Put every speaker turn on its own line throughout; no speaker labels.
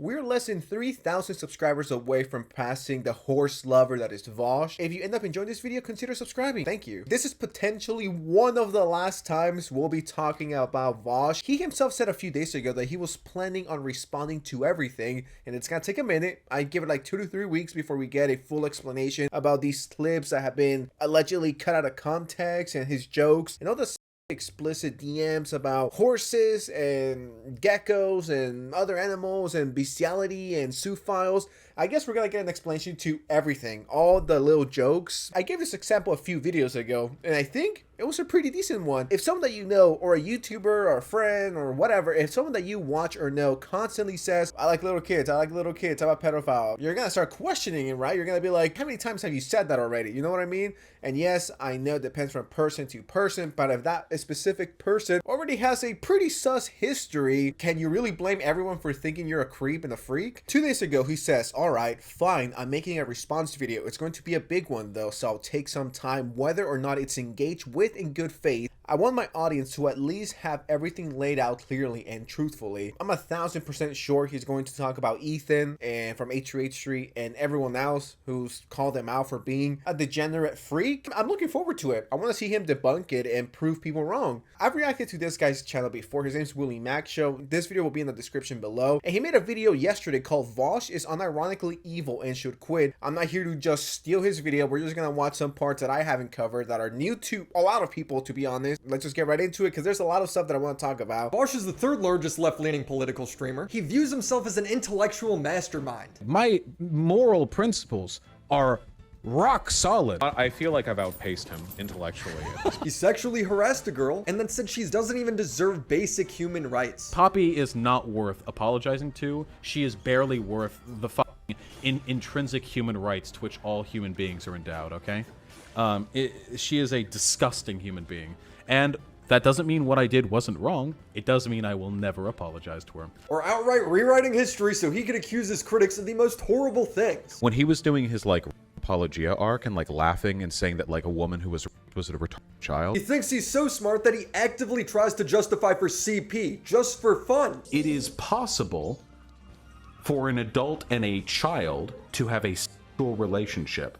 we're less than 3,000 subscribers away from passing the horse lover that is Vaush. If you end up enjoying this video, consider subscribing. Thank you. This is potentially one of the last times we'll be talking about Vaush. He himself said a few days ago that he was planning on responding to everything, and it's gonna take a minute. I give it like 2 to 3 weeks before we get a full explanation about these clips that have been allegedly cut out of context and his jokes and all the explicit DMs about horses and geckos and other animals and bestiality and zoophiles. I guess we're gonna get an explanation to everything, all the little jokes. I gave this example a few videos ago, and I think it was a pretty decent one. If someone that you know, or a YouTuber, or a friend, or whatever, if someone that you watch or know constantly says, I like little kids, I'm a pedophile, you're gonna start questioning it, right? You're gonna be like, how many times have you said that already? You know what I mean? And yes, I know it depends from person to person, but if that specific person already has a pretty sus history, can you really blame everyone for thinking you're a creep and a freak? 2 days ago, he says, alright, fine, I'm making a response video. It's going to be a big one though, so I'll take some time, whether or not it's engaged with in good faith. I want my audience to at least have everything laid out clearly and truthfully. I'm 1000% sure he's going to talk about Ethan and from H2H Street and everyone else who's called him out for being a degenerate freak. I'm looking forward to it. I want to see him debunk it and prove people wrong. I've reacted to this guy's channel before. His name's Willie Mac Show. This video will be in the description below. And he made a video yesterday called Vaush is unironically evil and should quit. I'm not here to just steal his video. We're just going to watch some parts that I haven't covered that are new to a lot of people, to be honest. Let's just get right into it because there's a lot of stuff that I want to talk about.
Vaush is the third largest left-leaning political streamer. He views himself as an intellectual mastermind.
My moral principles are rock solid.
I feel like I've outpaced him intellectually.
He sexually harassed a girl and then said she doesn't even deserve basic human rights.
Poppy is not worth apologizing to. She is barely worth the intrinsic human rights to which all human beings are endowed, okay? She is a disgusting human being. And that doesn't mean what I did wasn't wrong. It does mean I will never apologize to her.
Or outright rewriting history so he could accuse his critics of the most horrible things.
When he was doing his like apologia arc and like laughing and saying that like a woman who was a retarded child.
He thinks he's so smart that he actively tries to justify for CP just for fun.
It is possible for an adult and a child to have a sexual relationship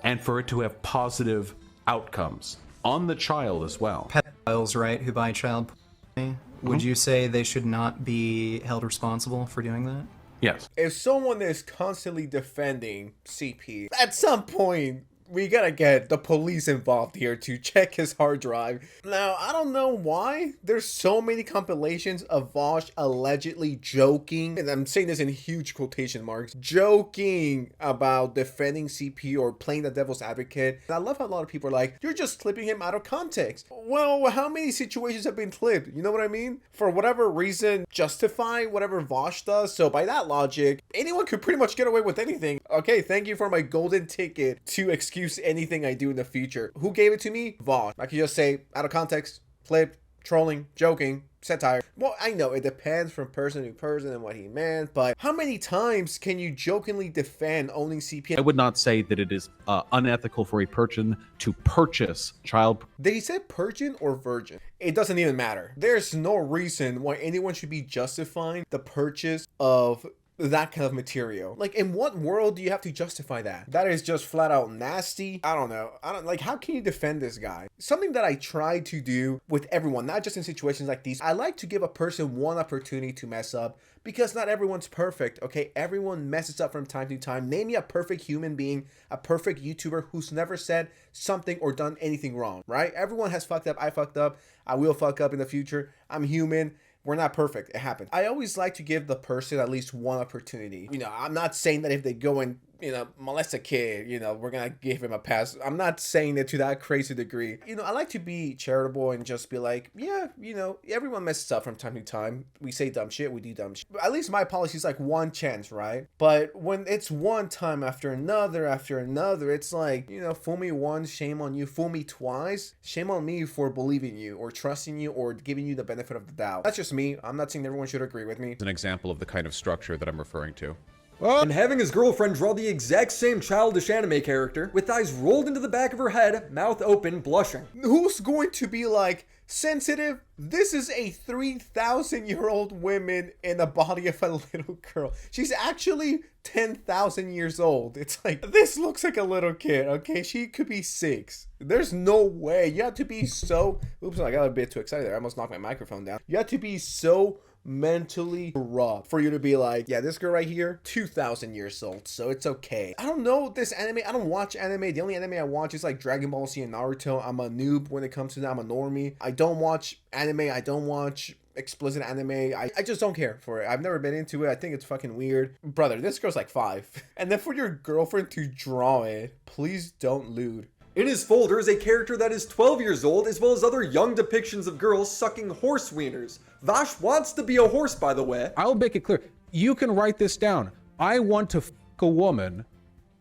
and for it to have positive outcomes on the child as well.
Pedophiles, right, who buy child pornography, would you say they should not be held responsible for doing that?
Yes.
If someone is constantly defending CP, at some point, we gotta get the police involved here to check his hard drive. Now, I don't know why there's so many compilations of Vaush allegedly joking, and I'm saying this in huge quotation marks, joking about defending CP or playing the devil's advocate. And I love how a lot of people are like, you're just clipping him out of context. Well, how many situations have been clipped? You know what I mean? For whatever reason, justify whatever Vaush does. So by that logic, anyone could pretty much get away with anything. Okay, thank you for my golden ticket to excuse anything I do in the future. Who gave it to me? Vaush. I could just say out of context, clip, trolling, joking, satire. Well, I know it depends from person to person and what he meant, but how many times can you jokingly defend owning CP?
I would not say that it is unethical for a person to purchase child.
Did he say virgin or virgin? It doesn't even matter. There's no reason why anyone should be justifying the purchase of that kind of material. Like, in what world do you have to justify that? That is just flat out nasty. I don't know. Like, how can you defend this guy? Something that I try to do with everyone, not just in situations like these. I like to give a person one opportunity to mess up because not everyone's perfect, okay? Everyone messes up from time to time. Name me a perfect human being, a perfect YouTuber who's never said something or done anything wrong, right? Everyone has fucked up. I fucked up. I will fuck up in the future. I'm human. We're not perfect. It happens. I always like to give the person at least one opportunity. You know, I'm not saying that if they go and, you know, molest a kid, you know, we're gonna give him a pass. I'm not saying it to that crazy degree. You know, I like to be charitable and just be like, yeah, you know, everyone messes up from time to time. We say dumb shit, we do dumb shit. At least my policy is like one chance, right? But when it's one time after another, it's like, you know, fool me once, shame on you. Fool me twice, shame on me for believing you or trusting you or giving you the benefit of the doubt. That's just me. I'm not saying everyone should agree with me.
An example of the kind of structure that I'm referring to.
And having his girlfriend draw the exact same childish anime character, with eyes rolled into the back of her head, mouth open, blushing.
Who's going to be like, sensitive? This is a 3,000-year-old woman in the body of a little girl. She's actually 10,000 years old. It's like, this looks like a little kid, okay? She could be 6. There's no way. You have to be so... Oops, I got a bit too excited there. I almost knocked my microphone down. You have to be so mentally corrupt for you to be like, yeah, this girl right here, 2,000 years old, so it's okay. I don't know this anime. I don't watch anime. The only anime I watch is like Dragon Ball Z and Naruto. I'm a noob when it comes to that. I'm a normie. I don't watch anime. I don't watch explicit anime. I just don't care for it. I've never been into it. I think it's fucking weird. Brother, this girl's like 5. And then for your girlfriend to draw it, please don't lewd.
In his folder is a character that is 12 years old, as well as other young depictions of girls sucking horse wieners. Vaush wants to be a horse, by the way.
I'll make it clear. You can write this down. I want to fuck a woman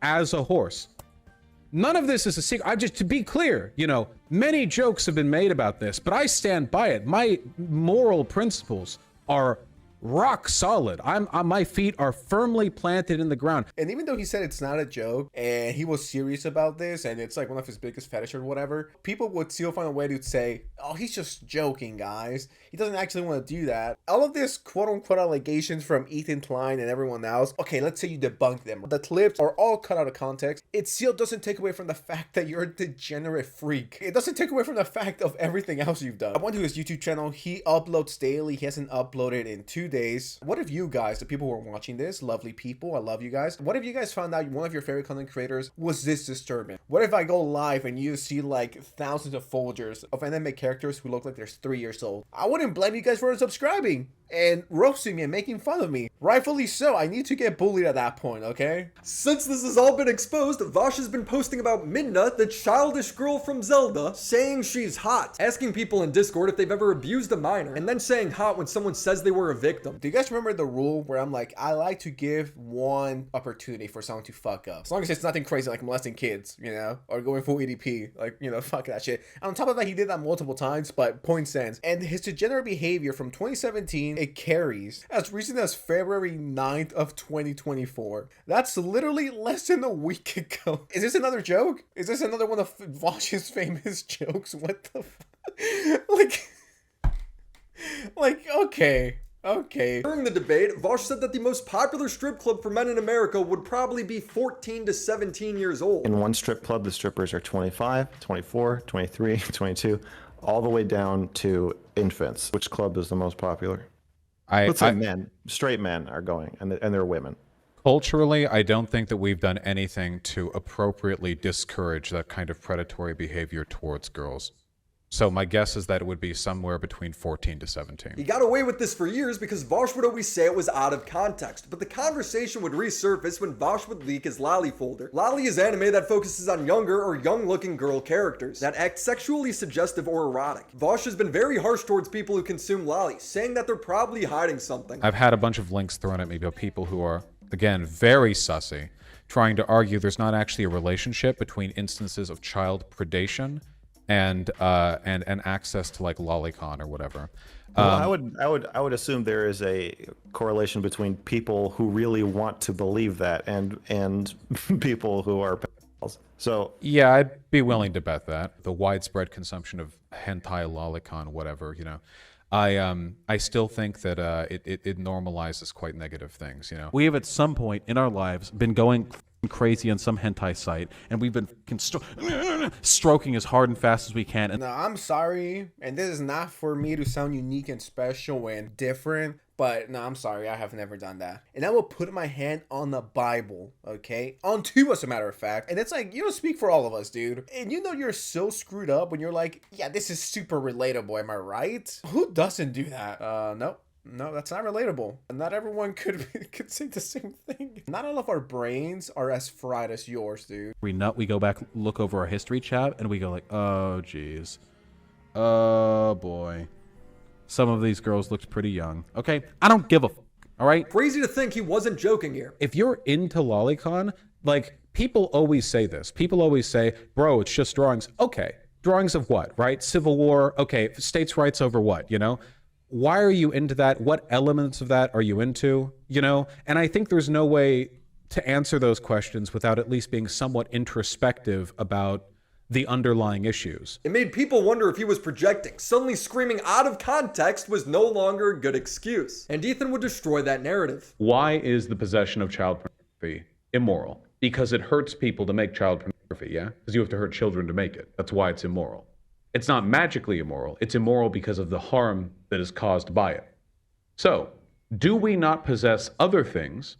as a horse. None of this is a secret. To be clear, you know, many jokes have been made about this, but I stand by it. My moral principles are rock solid. My feet are firmly planted in the ground.
And even though he said it's not a joke and he was serious about this and it's like one of his biggest fetish or whatever, people would still find a way to say, oh, he's just joking, guys. He doesn't actually want to do that. All of this quote unquote allegations from Ethan Klein and everyone else, okay, let's say you debunk them. The clips are all cut out of context. It still doesn't take away from the fact that you're a degenerate freak. It doesn't take away from the fact of everything else you've done. I went to his YouTube channel. He uploads daily. He hasn't uploaded in 2 days. What if you guys, the people who are watching this, lovely people, I love you guys. What if you guys found out one of your favorite content creators was this disturbing? What if I go live and you see like thousands of folders of anime characters who look like they're 3 years old? I wouldn't blame you guys for unsubscribing and roasting me and making fun of me. Rightfully so. I need to get bullied at that point, okay?
Since this has all been exposed, Vaush has been posting about Midna, the childish girl from Zelda, saying she's hot, asking people in Discord if they've ever abused a minor, and then saying hot when someone says they were a victim.
Do you guys remember the rule where I'm like, I like to give one opportunity for someone to fuck up? As long as it's nothing crazy like molesting kids, you know, or going full EDP, like, you know, fuck that shit. And on top of that, he did that multiple times, but point stands. And his degenerate behavior from 2017, it carries as recent as February 9th of 2024. That's literally less than a week ago. Is this another joke? Is this another one of Vaush's famous jokes? What the fuck? Like, okay.
During the debate, Vaush said that the most popular strip club for men in America would probably be 14 to 17 years old.
In one strip club, the strippers are 25, 24, 23, 22, all the way down to infants. Which club is the most popular? Let's say men, straight men are going, and they're women.
Culturally, I don't think that we've done anything to appropriately discourage that kind of predatory behavior towards girls. So my guess is that it would be somewhere between 14 to 17.
He got away with this for years because Vaush would always say it was out of context, but the conversation would resurface when Vaush would leak his Lolly folder. Lolly is anime that focuses on younger or young-looking girl characters that act sexually suggestive or erotic. Vaush has been very harsh towards people who consume Lolly, saying that they're probably hiding something.
I've had a bunch of links thrown at me by people who are, again, very sussy, trying to argue there's not actually a relationship between instances of child predation and access to like lolicon or whatever.
Well, I would assume there is a correlation between people who really want to believe that and people who are pedophiles. So
yeah, I'd be willing to bet that the widespread consumption of hentai, lolicon, whatever, you know. I still think that it normalizes quite negative things, you know.
We have at some point in our lives been going crazy on some hentai site, and we've been stroking as hard and fast as we can. And
no, I'm sorry, and this is not for me to sound unique and special and different, but no, I'm sorry, I have never done that. And I will put my hand on the Bible, okay? On two, as a matter of fact. And it's like, you don't speak for all of us, dude. And you know you're so screwed up when you're like, yeah, this is super relatable, am I right? Who doesn't do that? Nope. No, that's not relatable. Not everyone could say the same thing. Not all of our brains are as fried as yours, dude.
we go back, look over our history chat, and we go like, oh, geez. Oh, boy. Some of these girls looked pretty young. Okay, I don't give a f***, all right?
Crazy to think he wasn't joking here.
If you're into lolicon, like, people always say this. People always say, bro, it's just drawings. Okay, drawings of what, right? Civil War, okay, states' rights over what, you know? why are you into that? What elements of that are you into? You know, and I think there's no way to answer those questions without at least being somewhat introspective about the underlying issues.
It made people wonder if he was projecting. Suddenly screaming out of context was no longer a good excuse. And Ethan would destroy that narrative.
Why is the possession of child pornography immoral? Because it hurts people to make child pornography, yeah? Because you have to hurt children to make it. That's why it's immoral. It's not magically immoral. It's immoral because of the harm that is caused by it. So, do we not possess other things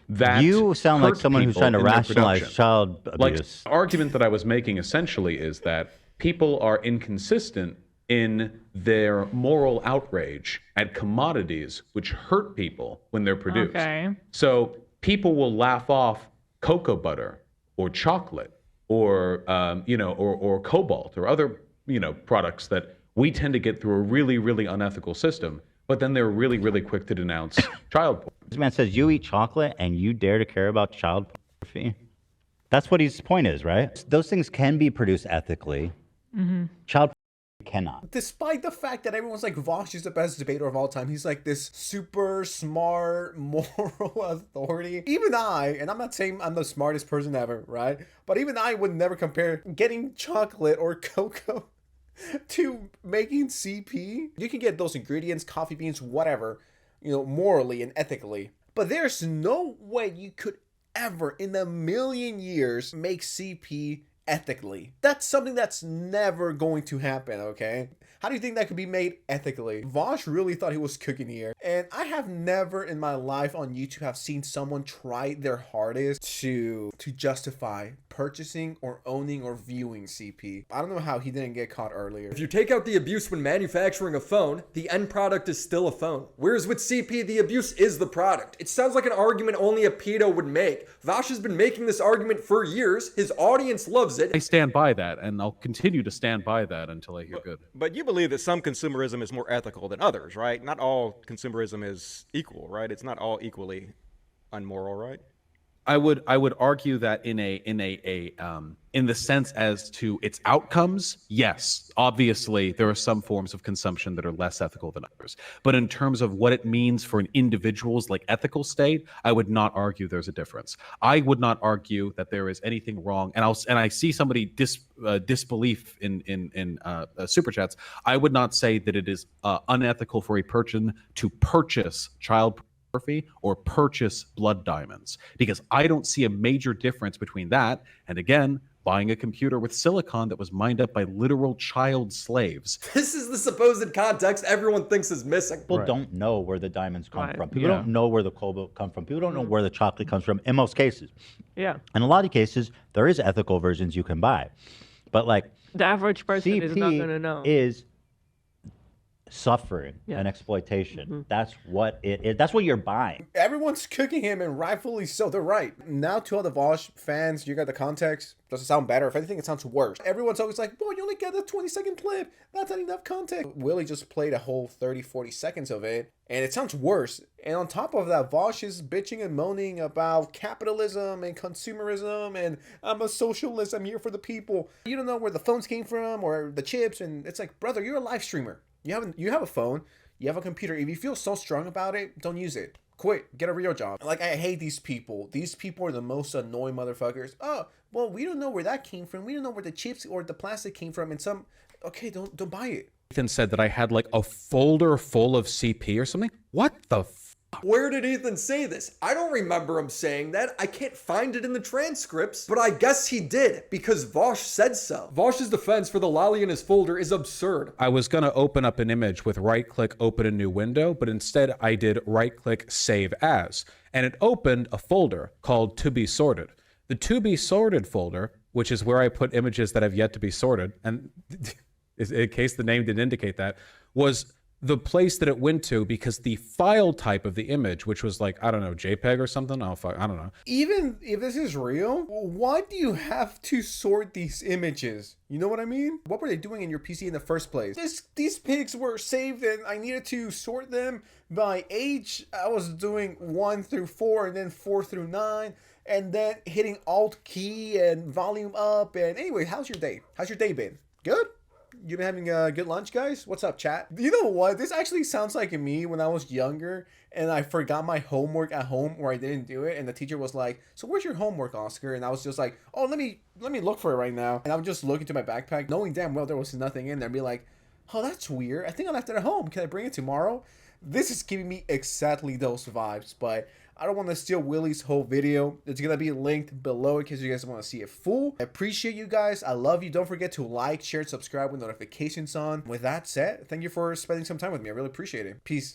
that
you sound like
hurt
someone who's
people
trying to
in their
rationalize
production?
child
Like,
abuse.
the argument that I was making essentially is that people are inconsistent in their moral outrage at commodities which hurt people when they're produced.
Okay.
So people will laugh off cocoa butter or chocolate or or cobalt or other products that we tend to get through a really, really unethical system, but then they're really, really quick to denounce child porn.
This man says you eat chocolate and you dare to care about child pornography. That's what his point is, right? Those things can be produced ethically. Child pornography cannot.
Despite the fact that everyone's like, Vaush is the best debater of all time, he's like this super smart moral authority. Even I, and I'm not saying I'm the smartest person ever, right? But even I would never compare getting chocolate or cocoa to making CP. You can get those ingredients, coffee beans, whatever, morally and ethically. But there's no way you could ever in a million years make CP ethically. That's something that's never going to happen, okay? How do you think that could be made ethically? Vaush really thought he was cooking here. And I have never in my life on YouTube have seen someone try their hardest to justify purchasing or owning or viewing CP. I don't know how he didn't get caught earlier.
If you take out the abuse when manufacturing a phone, the end product is still a phone. Whereas with CP, the abuse is the product. It sounds like an argument only a pedo would make. Vaush has been making this argument for years. His audience loves it.
I stand by that, and I'll continue to stand by that until I hear good.
But you believe that some consumerism is more ethical than others, right? Not all consumerism is equal, right? It's not all equally unmoral, right?
I would argue that in the sense as to its outcomes, yes, obviously there are some forms of consumption that are less ethical than others. But in terms of what it means for an individual's ethical state, I would not argue there's a difference. I would not argue that there is anything wrong. And I see somebody disbelief in super chats. I would not say that it is unethical for a person to purchase child pornography or purchase blood diamonds, because I don't see a major difference between that and, again, buying a computer with silicon that was mined up by literal child slaves.
This is the supposed context everyone thinks is missing.
People don't know where the diamonds come from. People don't know where the cobalt come from. People don't know where the chocolate comes from in most cases.
Yeah.
In a lot of cases, there is ethical versions you can buy. But
the average person
CP
is not going to know.
Is suffering and exploitation. That's what it is. That's what you're buying.
Everyone's cooking him, and rightfully so. They're right. Now, to all the Vaush fans, you got the context. Doesn't sound better. If anything, it sounds worse. Everyone's always like, boy, you only get a 20-second clip. That's not enough context. Willie just played a whole 30, 40 seconds of it, and it sounds worse. And on top of that, Vaush is bitching and moaning about capitalism and consumerism, and I'm a socialist. I'm here for the people. You don't know where the phones came from or the chips, and it's like, brother, you're a live streamer. You have a phone, you have a computer. If you feel so strong about it, don't use it. Quit. Get a real job. I hate these people. These people are the most annoying motherfuckers. Oh, well, we don't know where that came from. We don't know where the chips or the plastic came from. And okay, don't buy it.
Ethan said that I had a folder full of CP or something. What the
Where did Ethan say this? I don't remember him saying that. I can't find it in the transcripts, but I guess he did because Vaush said so. Vaush's defense for the lolly in his folder is absurd.
I was going to open up an image with right-click, open a new window, but instead I did right-click, save as, and it opened a folder called To Be Sorted. The To Be Sorted folder, which is where I put images that have yet to be sorted, and in case the name didn't indicate that, was the place that it went to because the file type of the image, which was I don't know, JPEG or something. I don't know.
Even if this is real, why do you have to sort these images? You know what I mean? What were they doing in your PC in the first place? These pics were saved and I needed to sort them by age. I was doing 1 through 4 and then 4 through 9 and then hitting Alt key and volume up. And anyway, how's your day? How's your day been? Good? You been having a good lunch, guys? What's up, chat? You know what? This actually sounds like me when I was younger and I forgot my homework at home or I didn't do it. And the teacher was like, so where's your homework, Oscar? And I was just like, oh, let me look for it right now. And I would just look into my backpack, knowing damn well there was nothing in there, and be like, oh, that's weird. I think I left it at home. Can I bring it tomorrow? This is giving me exactly those vibes, but I don't want to steal Willie's whole video. It's going to be linked below in case you guys want to see it full. I appreciate you guys. I love you. Don't forget to like, share, subscribe with notifications on. With that said, thank you for spending some time with me. I really appreciate it. Peace.